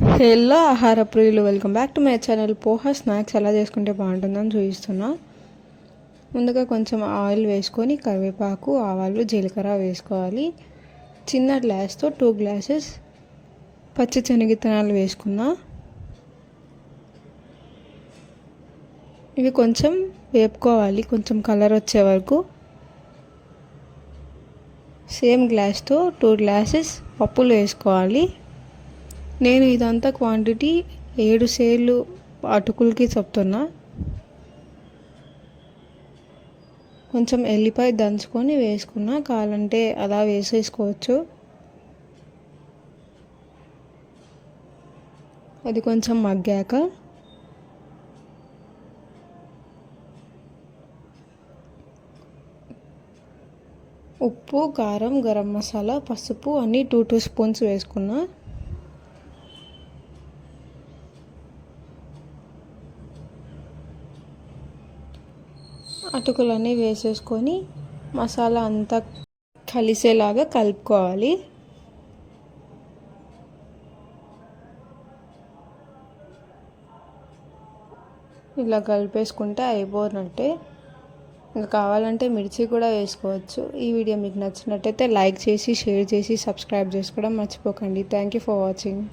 Hello ఆహార ప్రియులు, welcome back to my channel. Poha snacks ఎలా చేసుకుంటే బాగుంటుందని చూపిస్తున్నా. ముందుగా కొంచెం ఆయిల్ వేసుకొని కరివేపాకు, ఆవాలు, జీలకర్ర వేసుకోవాలి. చిన్న గ్లాస్తో 2 గ్లాసెస్ పచ్చి శనగిత్తనాలు వేసుకున్నా. ఇవి కొంచెం వేపుకోవాలి, కొంచెం కలర్ వచ్చే వరకు. సేమ్ గ్లాస్తో 2 గ్లాసెస్ పప్పులు వేసుకోవాలి. నేను ఇదంతా క్వాంటిటీ 7 సేర్లు అటుకులకి చెప్తున్నా. కొంచెం ఎల్లిపాయ దంచుకొని వేసుకున్నా, కావాలంటే అలా వేసేసుకోవచ్చు. అది కొంచెం మగ్గాక ఉప్పు, కారం, గరం మసాలా, పసుపు అన్నీ 2 స్పూన్స్ వేసుకున్నా. అటుకులన్నీ వేసేసుకొని మసాలా అంతా కలిసేలాగా కలుపుకోవాలి. ఇలా కలిపేసుకుంటే అయిపోయినట్టే. ఇంకా కావాలంటే మిర్చి కూడా వేసుకోవచ్చు. ఈ వీడియో మీకు నచ్చినట్టయితే లైక్ చేసి, షేర్ చేసి, సబ్స్క్రైబ్ చేసుకోవడం మర్చిపోకండి. Thank you for watching.